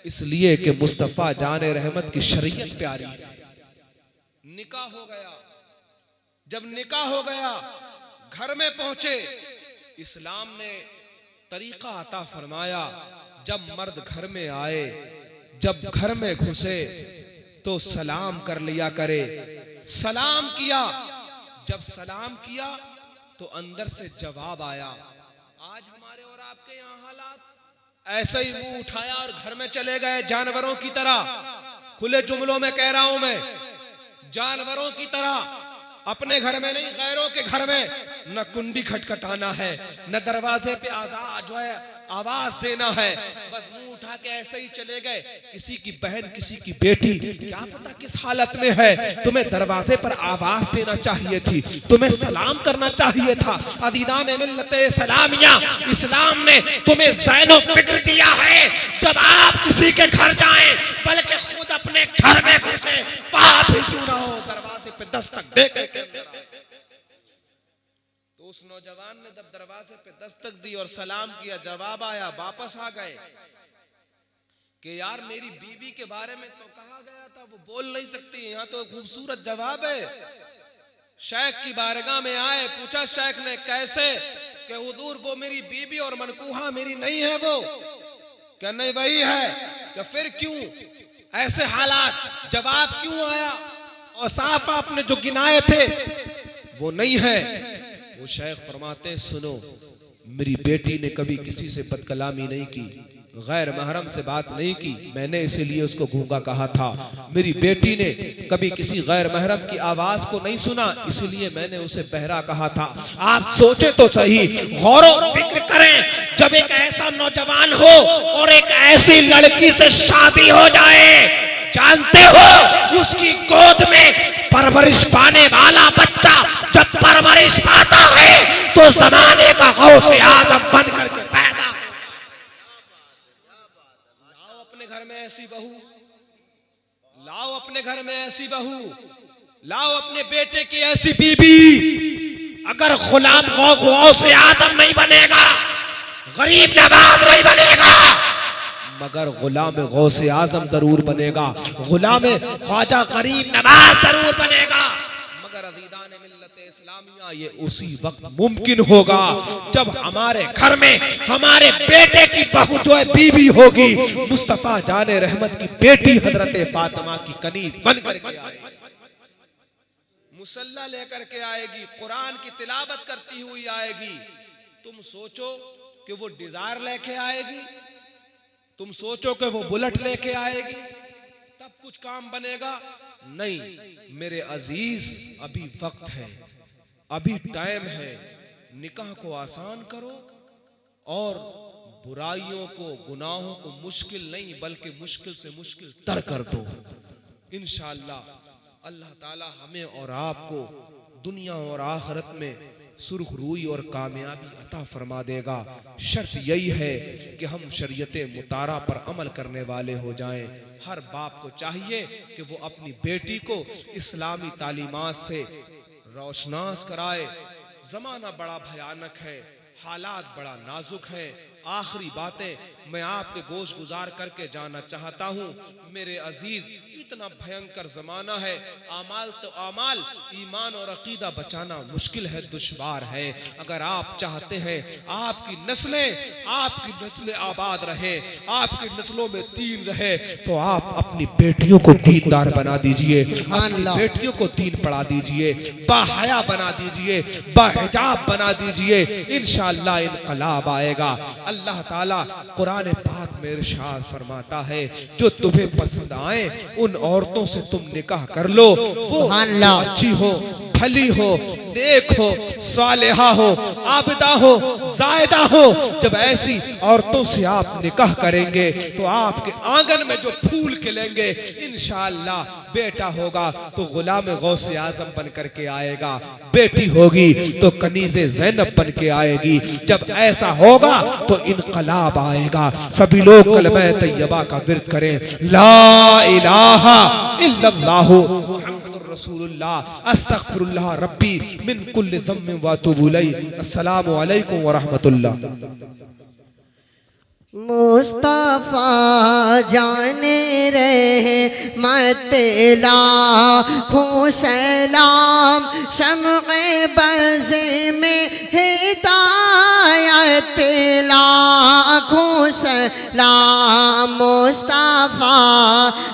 इसलिए कि मुस्तफा जाने रहमत की शरीयत प्यारी है। निकाह हो गया। जब निकाह हो गया, घर में पहुंचे, इस्लाम ने तरीका अता फरमाया। जब मर्द घर में आए, जब घर में घुसे तो सलाम कर लिया करे। सलाम किया, जब सलाम किया तो अंदर से जवाब आया। आज हमारे और आपके यहाँ हालात, ऐसे ही मुंह उठाया और घर में चले गए जानवरों की तरह। खुले जुमलों में कह रहा हूं मैं, जानवरों की तरह अपने घर में नहीं, गैरों के घर में न कुंडी खटखटाना है, न दरवाजे पे जो है आवाज देना है। बस मुंह उठा के ऐसे ही चले गए। किसी की बहन, किसी की बेटी क्या पता किस हालत में है, तुम्हें दरवाजे पर आवाज देना चाहिए थी, तुम्हें सलाम करना चाहिए था। अदीदान मिल्लते सलामिया, इस्लाम ने तुम्हें ज़ैनो फिक्र दिया है। जब आप किसी के घर जाएं, बल्कि खुद अपने घर में घुसे, बात ही क्यों ना हो, दरवाजे पे दस्तक दे के तो उस नौजवान ने जब दरवाजे पे दस्तक दी और सलाम किया, जवाब आया, वापस आ गए कि यार मेरी बीवी के बारे में तो कहा गया था, वो बोल नहीं सकती, यहाँ तो खूबसूरत जवाब है। शेख की बारगाह में आए, पूछा शेख ने कैसे, कि हुजूर वो मेरी बीवी और मनकूहा मेरी नहीं है। वो क्या नहीं वही है? कि फिर क्यों ऐसे हालात, जवाब क्यों आया? और साफ आपने जो गिनाए थे वो नहीं है। वो शेख फरमाते, सुनो, मेरी बेटी ने कभी किसी से बदकलामी नहीं की, गैर महरम से बात नहीं की, मैंने इसीलिए उसको गूंगा कहा था। मेरी बेटी ने कभी किसी गैर महरम की आवाज को नहीं सुना, इसीलिए मैंने उसे बहरा कहा था। आप सोचे तो सही, गौर और फिक्र करें, जब एक ऐसा नौजवान हो और एक ऐसी लड़की से शादी हो जाए, जानते हो उसकी गोद में परवरिश पाने वाला बच्चा जब परवरिश पाता है तो जमाने का गौसे आजम बन करके पैदा। लाओ अपने घर में ऐसी बहू, लाओ अपने घर में ऐसी बहू, लाओ अपने बेटे की ऐसी बीबी। अगर गुलाम गौसे आजम नहीं बनेगा, गरीब नवाज नहीं बनेगा, मगर गुलाम गौसे आजम जरूर बनेगा, गुलाम ख्वाजा गरीब नवाज जरूर बनेगा। मगर अज़ीज़ान मिल्लत इस्लामिया, ये उसी वक्त मुमकिन होगा जब हमारे घर में हमारे बेटे की बहू जो है बीबी होगी, मुस्तफा जाने रहमत की बेटी हजरत फातिमा की कनीज बन करके आएगी, मुसल्ला लेकर के आएगी, कुरान की तिलावत करती हुई आएगी। तुम सोचो कि वो डिजायर लेके आएगी, तुम सोचो कि वो बुलेट लेके आएगी, तब कुछ काम बनेगा? नहीं मेरे अजीज, अभी वक्त है, अभी टाइम है, निकाह को आसान करो और बुराइयों को, गुनाहों को मुश्किल नहीं बल्कि मुश्किल से मुश्किल तर कर दो। इंशाअल्लाह अल्लाह ताला हमें और आपको दुनिया और आखिरत में सुर्ख रूई और कामयाबी अता फरमा देगा। शर्त यही है कि हम शरीयत मुतारा पर अमल करने वाले हो जाएं। हर बाप को चाहिए कि वो अपनी बेटी को इस्लामी तालीमात से रोशनास कराए। ज़माना बड़ा भयानक है, हालात बड़ा नाजुक हैं। आखिरी बातें मैं आपके गोश गुजार करके जाना चाहता हूँ। मेरे अजीज, इतना भयंकर ज़माना है, आमाल तो आमाल, ईमान और अकीदा बचाना मुश्किल है, दुश्वार है। अगर आप चाहते हैं आपकी नस्लें आबाद रहे, आपकी नस्लों में दीन रहे, तो आप अपनी बेटियों को दीनदार बना दीजिए, अपनी बेटियों को दीन पढ़ा दीजिए, बाहया बना दीजिए, बाहिजाब बना दीजिए। इंशाअल्लाह इनकलाब आएगा। अल्लाह ताला कुरान पाक में इरशाद फरमाता है, जो तुम्हें पसंद आए उन औरतों से तुम निकाह कर लो, वो अच्छी हो, भली हो, नेक हो, सालेहा हो, आबिदा हो, जायदा हो। जब ऐसी औरतों से आप निकाह करेंगे तो आपके आंगन में जो फूल खिलेंगे, इंशाअल्लाह बेटा होगा तो गुलाम गौसे आजम बन करके आएगा, बेटी होगी तो कनीज़े ज़ैनब बन के आएगी। जब ऐसा होगा तो इनकलाब आएगा। सभी लोग कलमा तैयबा का विर्द करें, ला इलाहा इल्लल्लाहु मुहम्मदुर रसूलुल्लाह अस्तगफिरुल्लाह रब्बी मिन कुल्लि ज़म्बिन व अतूबु इलैहि। अस्सलामु अलैकुम व रहमतुल्लाह। मुस्तफा जाने रहे मतला सलाम, शम्अ बज़ में हिदायत लाखों सलाम। मुस्तफा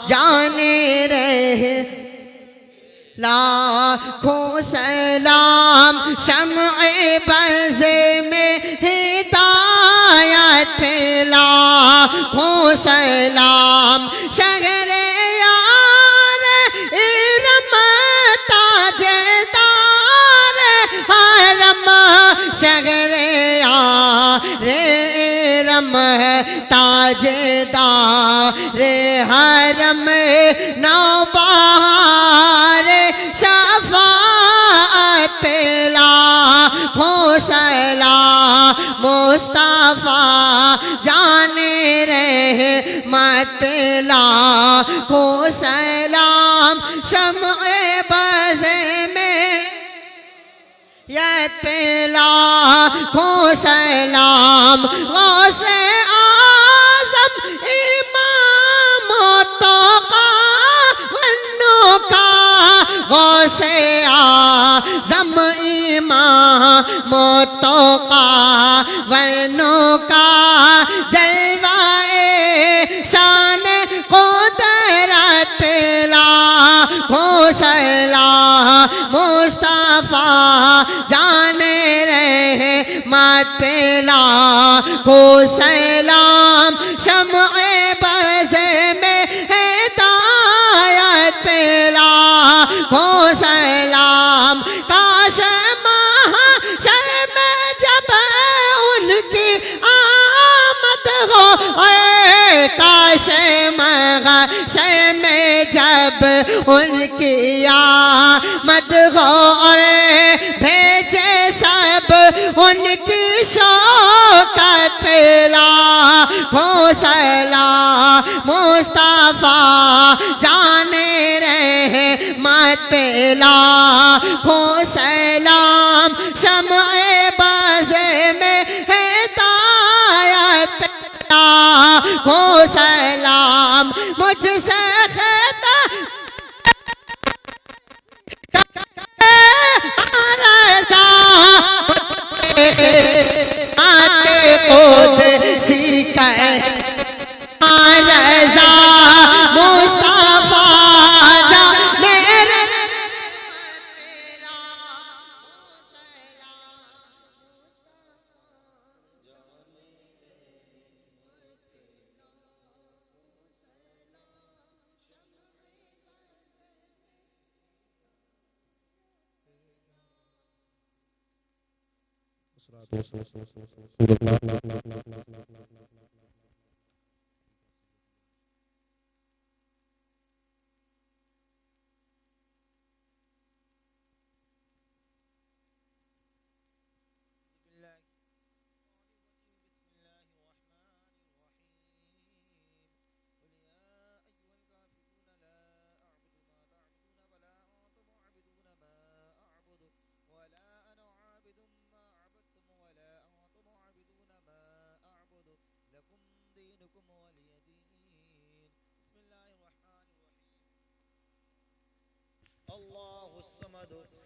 जाने रहे लाखों सलाम, शम्अ बज़ में हिदायत लाखों सलाम। शहरे ताजदार हरम नौबहार शफाअत पेला खोसला मुस्तफा जाने रहे मत पेला को सलाम शम्ए बज़े में पेला को सलाम गौसे आज़म इमाम तोका वन्नो का गौसे आज़म इमाम तोका वन्नो का जलवाए शान कुदरत पेला को सलाम मुस्तफा जाने रहे मत पेला को सलाम शम्ए बज़े में हिदायत पेला को सलाम काश महशर में जब उनकी आमद हो काश महशर में जब उनकी आमद हो और भेजे सब उनकी शौकत पेला हो सलाम मुस्तफा जाने रहे मत पेला हो सलाम शम्ए बज़े में हिदायत पेला हो सलाम मुझसे खता आते खुद सीखा रज़ा मुस्तफा जा मेरे